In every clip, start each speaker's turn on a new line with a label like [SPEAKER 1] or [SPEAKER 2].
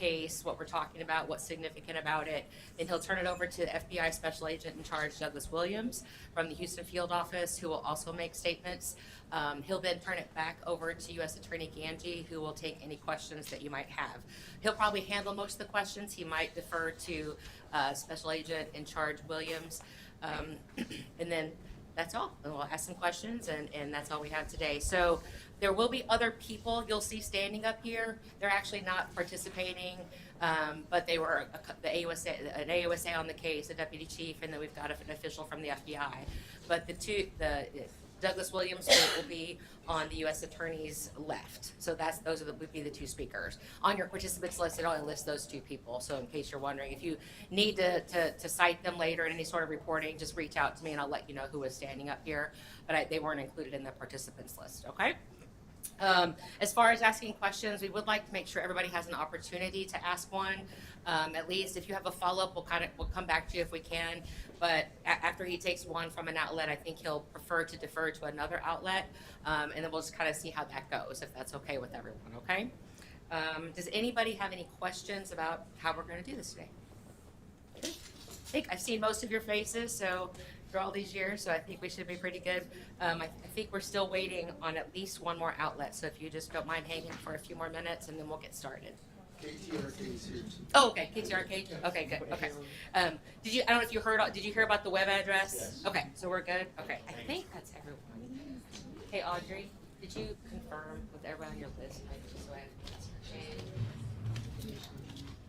[SPEAKER 1] case, what we're talking about, what's significant about it. Then he'll turn it over to the FBI Special Agent in charge, Douglas Williams, from the Houston Field Office, who will also make statements. He'll then turn it back over to U.S. Attorney Ganjei, who will take any questions that you might have. He'll probably handle most of the questions. He might defer to Special Agent in charge Williams. And then that's all. And we'll ask some questions, and that's all we have today. So there will be other people you'll see standing up here. They're actually not participating, but they were an AUSA on the case, a deputy chief, and then we've got an official from the FBI. But the Douglas Williams will be on the U.S. Attorney's left. So would be the two speakers. On your participants list, it only lists those two people. So in case you're wondering, if you need to cite them later in any sort of reporting, just reach out to me and I'll let you know who is standing up here. But they weren't included in the participants list, okay? As far as asking questions, we would like to make sure everybody has an opportunity to ask one. At least if you have a follow-up, we'll come back to you if we can. But after he takes one from an outlet, I think he'll prefer to defer to another outlet, and then we'll just kind of see how that goes, if that's okay with everyone, okay? Does anybody have any questions about how we're going to do this today? I think I've seen most of your faces, so for all these years, so I think we should be pretty good. I think we're still waiting on at least one more outlet, so if you just don't mind hanging for a few more minutes, and then we'll get started.
[SPEAKER 2] KTRK here.
[SPEAKER 1] Oh, okay, KTRK. Okay, good. Okay. I don't know if you heard. Did you hear about the web address?
[SPEAKER 2] Yes.
[SPEAKER 1] Okay, so we're good. Okay, I think that's everyone. Hey, Audrey, did you confirm with everyone on your list?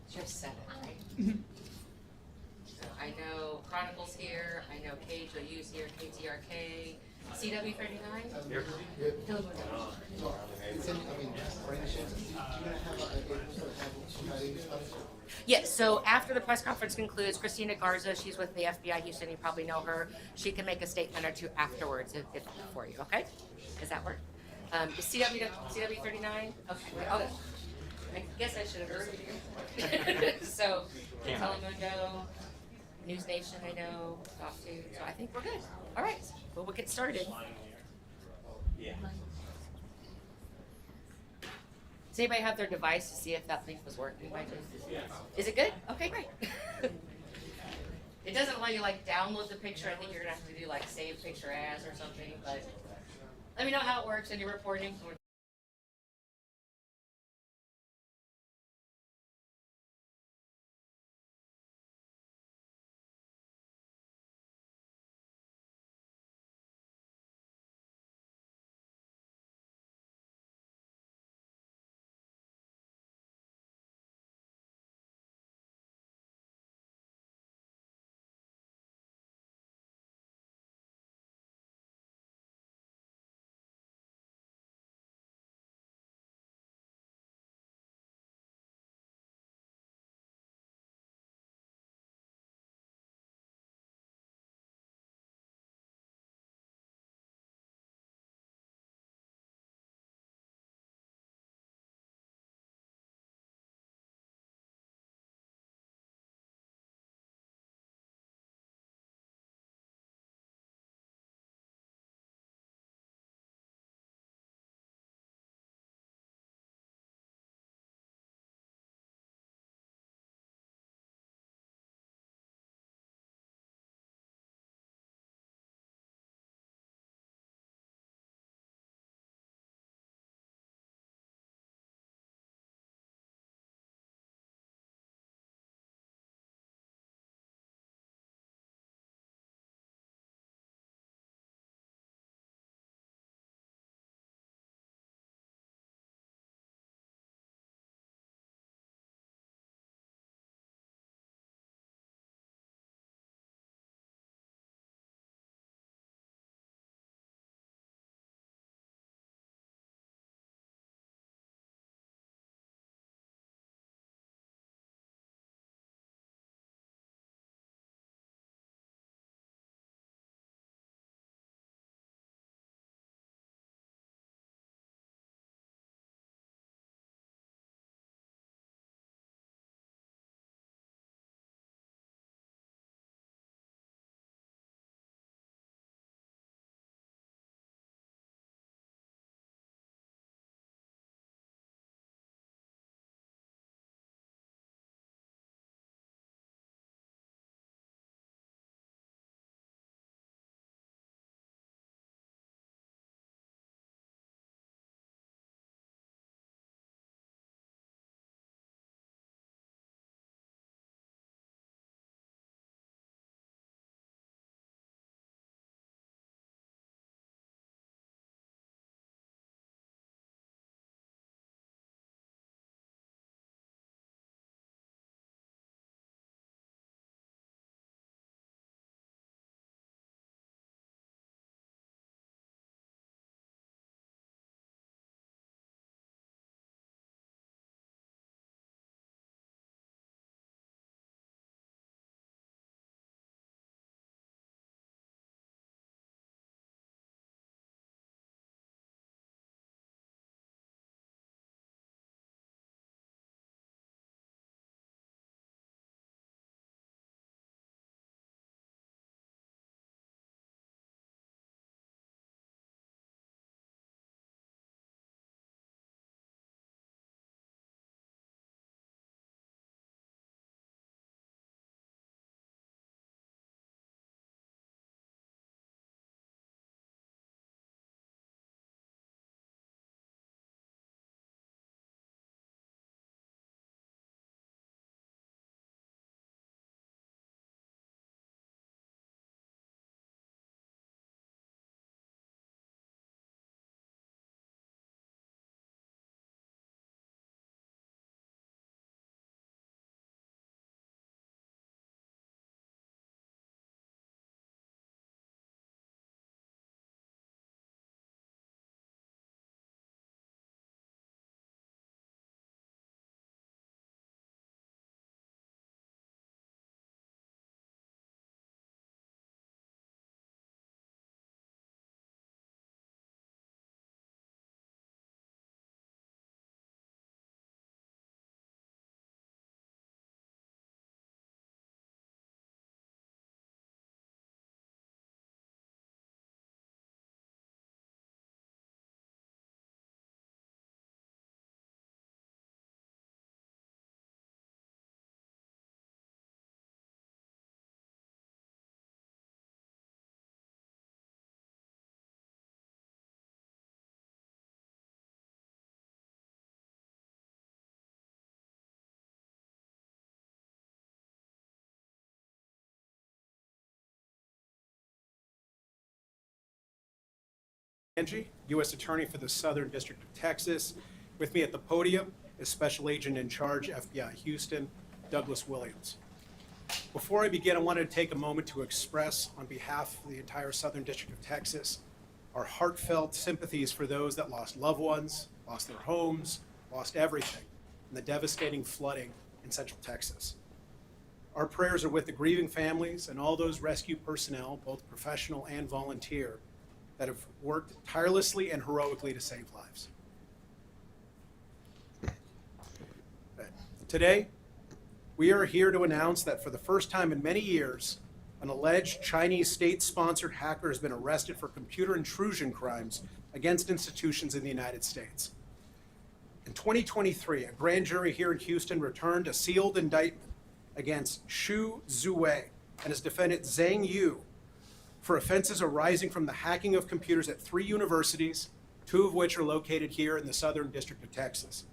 [SPEAKER 1] Just said it, right? So I know Chronicles here. I know Paige O'U's here. KTRK. CW39.
[SPEAKER 2] Here.
[SPEAKER 1] Yes, so after the press conference concludes, Christina Garza, she's with the FBI Houston, you probably know her. She can make a statement or two afterwards if for you, okay? Does that work? Is CW39? Okay. I guess I should have heard you. So, Telemundo, News Nation, I know, off too. So I think we're good. All right, well, we'll get started.
[SPEAKER 3] Yeah.
[SPEAKER 1] Does anybody have their device to see if that link was working by chance? Is it good? Okay, great. It doesn't let you download the picture. I think you're gonna have to do save picture as or something, but let me know how it works in your reporting.
[SPEAKER 4] Ganjei, U.S. Attorney for the Southern District of Texas. With me at the podium is Special Agent in Charge, FBI Houston, Douglas Williams. Before I begin, I wanted to take a moment to express, on behalf of the entire Southern District of Texas, our heartfelt sympathies for those that lost loved ones, lost their homes, lost everything in the devastating flooding in Central Texas. Our prayers are with the grieving families and all those rescue personnel, both professional and volunteer, that have worked tirelessly and heroically to save lives. Today, we are here to announce that for the first time in many years, an alleged Chinese state-sponsored hacker has been arrested for computer intrusion crimes against institutions in the United States. In 2023, a grand jury here in Houston returned a sealed indictment against Xu Zuwei and his defendant Zhang Yu for offenses arising from the hacking of computers at 3 universities, 2 of which are located here in the Southern District of Texas,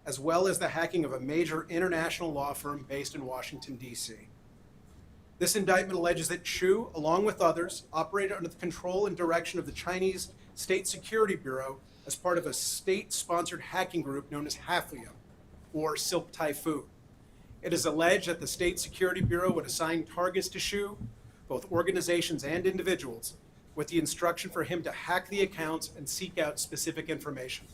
[SPEAKER 4] as well as the hacking of a major international law firm based in Washington, D.C. This indictment alleges that Xu, along with others, operated under the control and direction of the Chinese State Security Bureau as part of a state-sponsored hacking group known as Haflium, or Silk Typhoon. It is alleged that the State Security Bureau would assign targets to Xu, both organizations and individuals, with the instruction for him to hack the accounts and seek out specific information.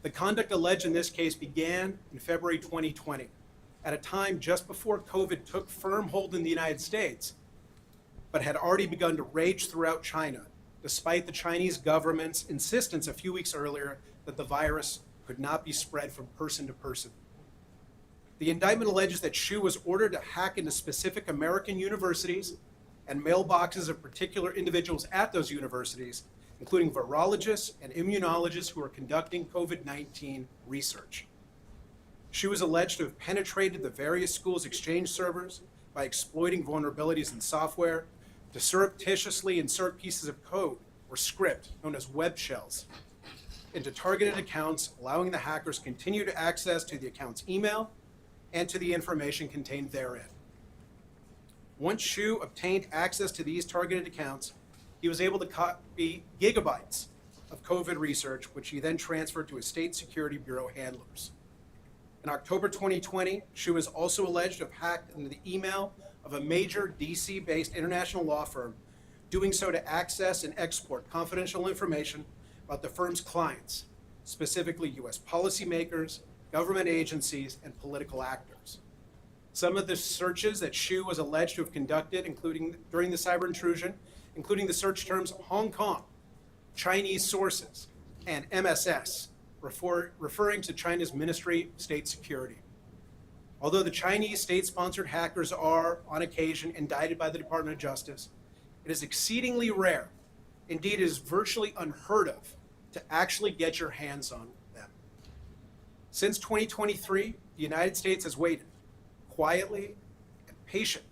[SPEAKER 4] The conduct alleged in this case began in February 2020, at a time just before COVID took firm hold in the United States, but had already begun to rage throughout China, despite the Chinese government's insistence a few weeks earlier that the virus could not be spread from person to person. The indictment alleges that Xu was ordered to hack into specific American universities and mailboxes of particular individuals at those universities, including virologists and immunologists who are conducting COVID-19 research. Xu is alleged to have penetrated the various schools' exchange servers by exploiting vulnerabilities in software to surreptitiously insert pieces of code or script known as web shells into targeted accounts, allowing the hackers continue to access to the account's email and to the information contained therein. Once Xu obtained access to these targeted accounts, he was able to copy gigabytes of COVID research, which he then transferred to his State Security Bureau handlers. In October 2020, Xu is also alleged to have hacked into the email of a major DC-based international law firm, doing so to access and export confidential information about the firm's clients, specifically U.S. policymakers, government agencies, and political actors. Some of the searches that Xu was alleged to have conducted, including during the cyber intrusion, including the search terms Hong Kong, Chinese sources, and MSS, referring to China's Ministry of State Security. Although the Chinese state-sponsored hackers are, on occasion, indicted by the Department of Justice, it is exceedingly rare, indeed it is virtually unheard of, to actually get your hands on them. Since 2023, the United States has waited, quietly and patiently,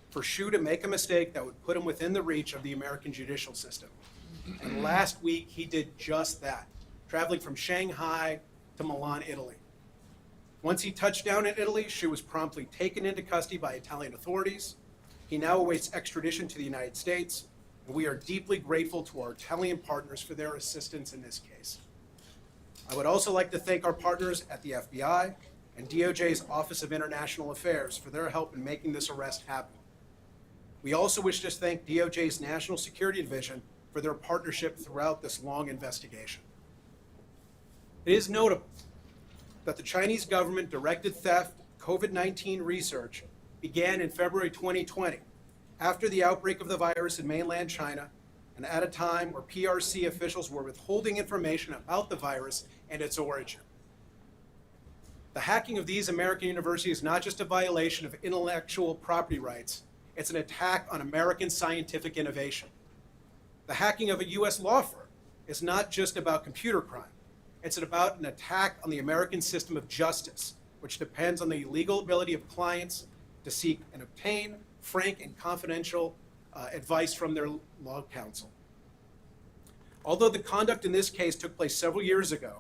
[SPEAKER 4] for Xu to make a mistake that would put him within the reach of the American judicial system. And last week, he did just that, traveling from Shanghai to Milan, Italy. Once he touched down in Italy, Xu was promptly taken into custody by Italian authorities. He now awaits extradition to the United States, and we are deeply grateful to our Italian partners for their assistance in this case. I would also like to thank our partners at the FBI and DOJ's Office of International Affairs for their help in making this arrest happen. We also wish to thank DOJ's National Security Division for their partnership throughout this long investigation. It is notable that the Chinese government directed theft COVID-19 research began in February 2020, after the outbreak of the virus in mainland China, and at a time where PRC officials were withholding information about the virus and its origin. The hacking of these American universities is not just a violation of intellectual property rights, it's an attack on American scientific innovation. The hacking of a U.S. law firm is not just about computer crime. It's about an attack on the American system of justice, which depends on the legal ability of clients to seek and obtain frank and confidential advice from their law counsel. Although the conduct in this case took place several years ago,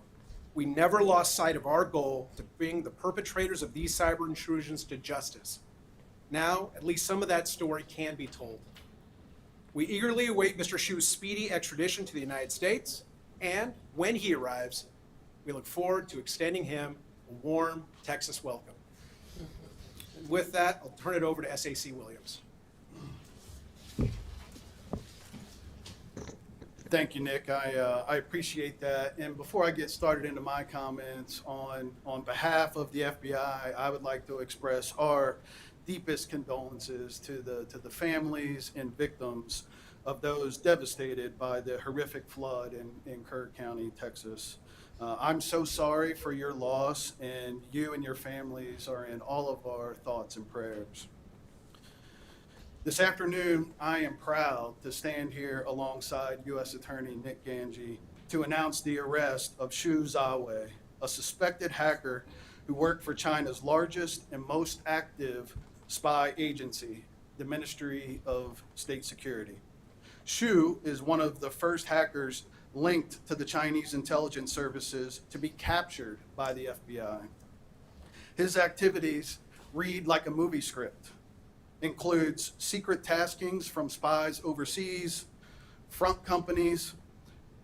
[SPEAKER 4] we never lost sight of our goal to bring the perpetrators of these cyber intrusions to justice. Now, at least some of that story can be told. We eagerly await Mr. Shu's speedy extradition to the United States, and when he arrives, we look forward to extending him a warm Texas welcome. And with that, I'll turn it over to SAC Williams.
[SPEAKER 5] Thank you, Nick. I appreciate that. And before I get started into my comments, on behalf of the FBI, I would like to express our deepest condolences to the families and victims of those devastated by the horrific flood in Kerr County, Texas. I'm so sorry for your loss, and you and your families are in all of our thoughts and prayers. This afternoon, I am proud to stand here alongside U.S. Attorney Nick Ganjei to announce the arrest of Shu Zawei, a suspected hacker who worked for China's largest and most active spy agency, the Ministry of State Security. Shu is one of the first hackers linked to the Chinese intelligence services to be captured by the FBI. His activities read like a movie script. Includes secret taskings from spies overseas, front companies,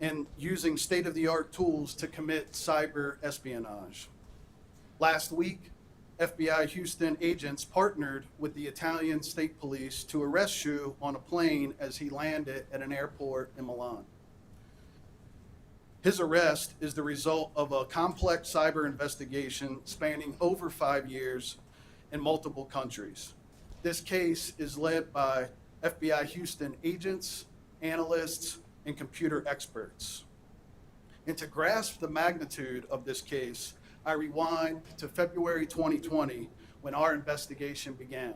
[SPEAKER 5] and using state-of-the-art tools to commit cyber espionage. Last week, FBI Houston agents partnered with the Italian State Police to arrest Shu on a plane as he landed at an airport in Milan. His arrest is the result of a complex cyber investigation spanning over 5 years in multiple countries. This case is led by FBI Houston agents, analysts, and computer experts. And to grasp the magnitude of this case, I rewind to February 2020 when our investigation began.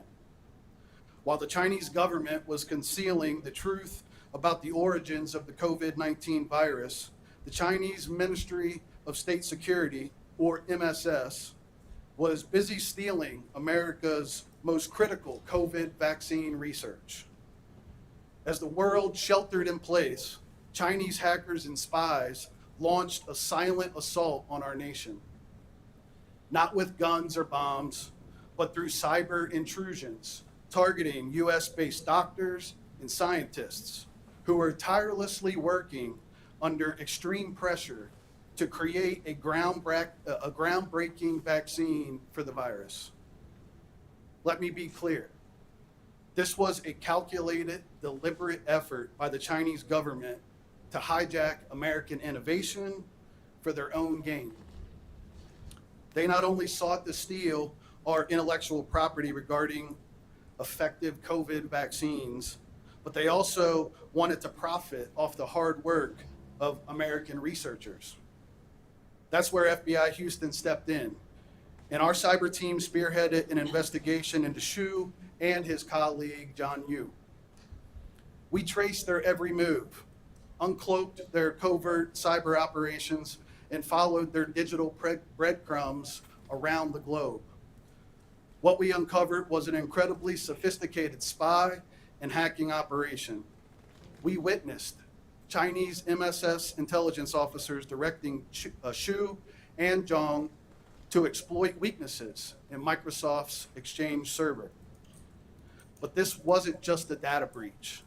[SPEAKER 5] While the Chinese government was concealing the truth about the origins of the COVID-19 virus, the Chinese Ministry of State Security, or MSS, was busy stealing America's most critical COVID vaccine research. As the world sheltered in place, Chinese hackers and spies launched a silent assault on our nation. Not with guns or bombs, but through cyber intrusions, targeting US-based doctors and scientists who are tirelessly working under extreme pressure to create a groundbreaking vaccine for the virus. Let me be clear. This was a calculated, deliberate effort by the Chinese government to hijack American innovation for their own gain. They not only sought to steal our intellectual property regarding effective COVID vaccines, but they also wanted to profit off the hard work of American researchers. That's where FBI Houston stepped in, and our cyber team spearheaded an investigation into Shu and his colleague, John Yu. We traced their every move, uncloaked their covert cyber operations, and followed their digital breadcrumbs around the globe. What we uncovered was an incredibly sophisticated spy and hacking operation. We witnessed Chinese MSS intelligence officers directing Shu and Zhong to exploit weaknesses in Microsoft's Exchange server. But this wasn't just a data breach.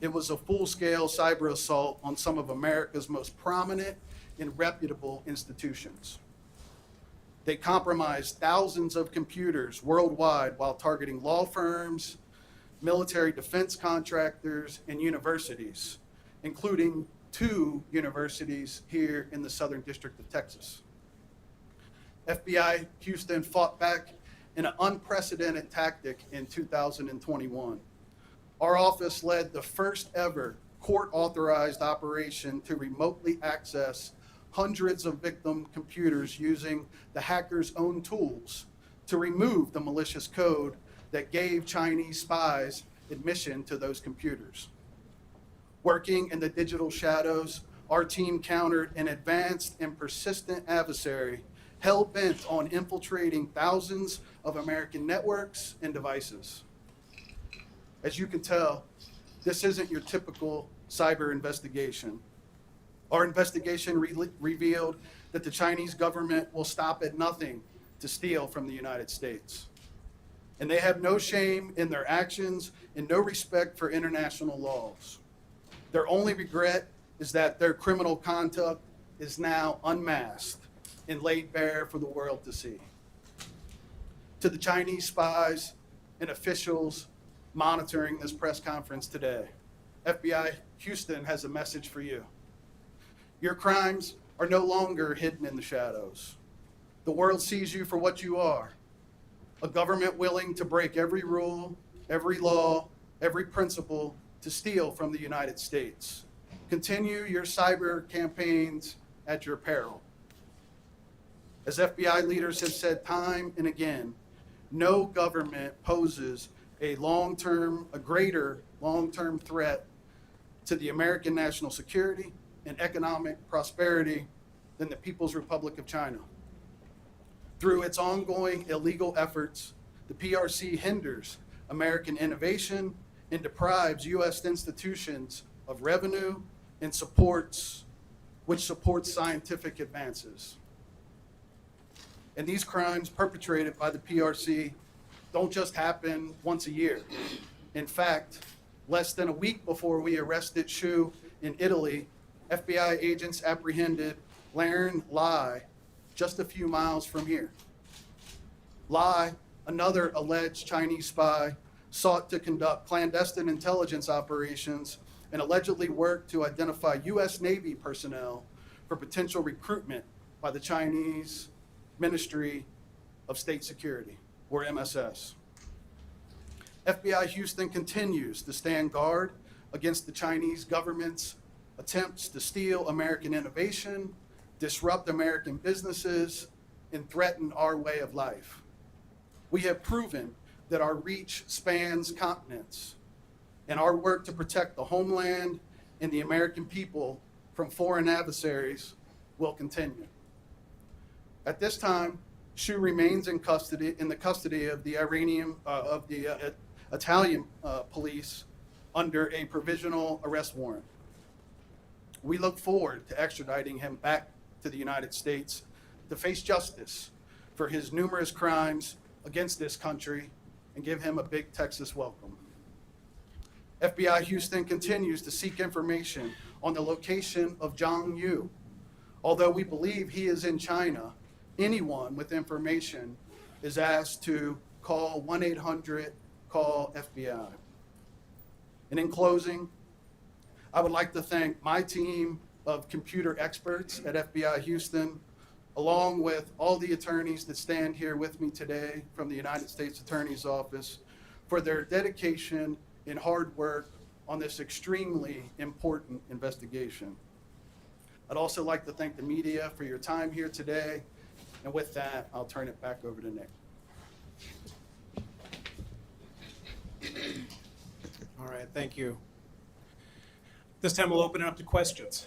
[SPEAKER 5] It was a full-scale cyber assault on some of America's most prominent and reputable institutions. They compromised thousands of computers worldwide while targeting law firms, military defense contractors, and universities, including 2 universities here in the Southern District of Texas. FBI Houston fought back in an unprecedented tactic in 2021. Our office led the first ever court-authorized operation to remotely access hundreds of victim computers using the hackers' own tools to remove the malicious code that gave Chinese spies admission to those computers. Working in the digital shadows, our team countered an advanced and persistent adversary hell-bent on infiltrating thousands of American networks and devices. As you can tell, this isn't your typical cyber investigation. Our investigation revealed that the Chinese government will stop at nothing to steal from the United States. And they have no shame in their actions and no respect for international laws. Their only regret is that their criminal conduct is now unmasked and laid bare for the world to see. To the Chinese spies and officials monitoring this press conference today, FBI Houston has a message for you. Your crimes are no longer hidden in the shadows. The world sees you for what you are, a government willing to break every rule, every law, every principle to steal from the United States. Continue your cyber campaigns at your peril. As FBI leaders have said time and again, no government poses a greater long-term threat to the American national security and economic prosperity than the People's Republic of China. Through its ongoing illegal efforts, the PRC hinders American innovation and deprives U.S. institutions of revenue and which supports scientific advances. And these crimes perpetrated by the PRC don't just happen once a year. In fact, less than a week before we arrested Xu in Italy, FBI agents apprehended Laren Lai just a few miles from here. Lai, another alleged Chinese spy, sought to conduct clandestine intelligence operations and allegedly worked to identify U.S. Navy personnel for potential recruitment by the Chinese Ministry of State Security, or MSS. FBI Houston continues to stand guard against the Chinese government's attempts to steal American innovation, disrupt American businesses, and threaten our way of life. We have proven that our reach spans continents, and our work to protect the homeland and the American people from foreign adversaries will continue. At this time, Xu remains in the custody of the Italian police under a provisional arrest warrant. We look forward to extraditing him back to the United States to face justice for his numerous crimes against this country and give him a big Texas welcome. FBI Houston continues to seek information on the location of Zhang Yu. Although we believe he is in China, anyone with information is asked to call 1-800-CALL-FBI. And in closing, I would like to thank my team of computer experts at FBI Houston, along with all the attorneys that stand here with me today from the United States Attorney's Office, for their dedication and hard work on this extremely important investigation. I'd also like to thank the media for your time here today. And with that, I'll turn it back over to Nick.
[SPEAKER 4] All right, thank you. This time we'll open it up to questions.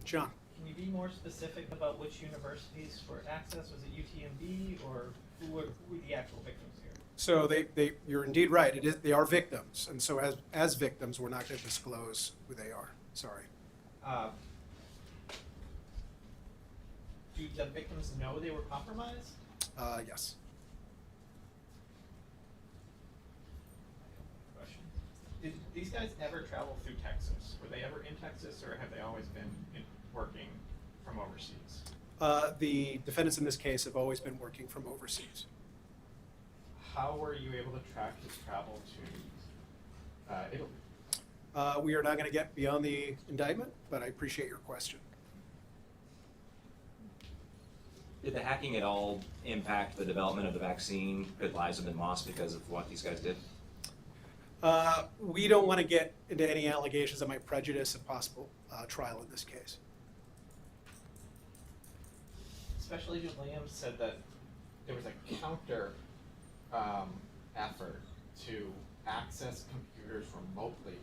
[SPEAKER 4] John.
[SPEAKER 6] Can you be more specific about which universities were accessed? Was it UTMB, or who were the actual victims here?
[SPEAKER 4] So you're indeed right. They are victims, and so as victims, we're not going to disclose who they are. Sorry.
[SPEAKER 6] Do the victims know they were compromised?
[SPEAKER 4] Yes.
[SPEAKER 6] Question. Did these guys ever travel through Texas? Were they ever in Texas, or have they always been working from overseas?
[SPEAKER 4] The defendants in this case have always been working from overseas.
[SPEAKER 6] How were you able to track his travel to Italy?
[SPEAKER 4] We are not going to get beyond the indictment, but I appreciate your question.
[SPEAKER 7] Did the hacking at all impact the development of the vaccine? Could lives have been lost because of what these guys did?
[SPEAKER 4] We don't want to get into any allegations that might prejudice a possible trial in this case.
[SPEAKER 6] Special Agent Williams said that there was a counter effort to access computers remotely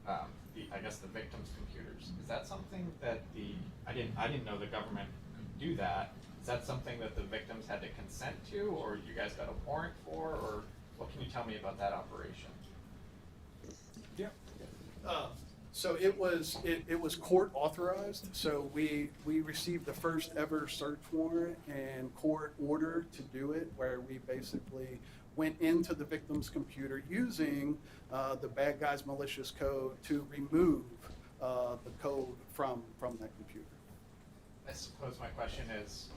[SPEAKER 6] through I guess the victims' computers. Is that something that I didn't know the government could do that. Is that something that the victims had to consent to, or you guys got a warrant for, or what can you tell me about that operation?
[SPEAKER 4] Yeah.
[SPEAKER 5] So it was court authorized, so we received the first ever search warrant and court order to do it, where we basically went into the victim's computer using the bad guy's malicious code to remove the code from that computer.
[SPEAKER 6] I suppose my question is,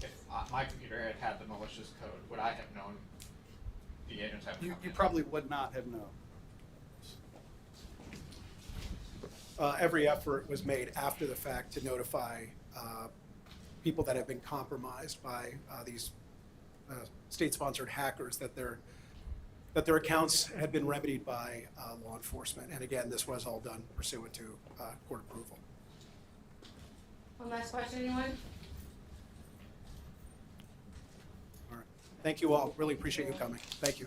[SPEAKER 6] if my computer had had the malicious code, would I have known the agents have?
[SPEAKER 5] You probably would not have known.
[SPEAKER 4] Every effort was made after the fact to notify people that have been compromised by these state-sponsored hackers that their accounts had been remedied by law enforcement. And again, this was all done pursuant to court approval.
[SPEAKER 1] One last question, anyone?
[SPEAKER 4] All right. Thank you all. Really appreciate you coming. Thank you.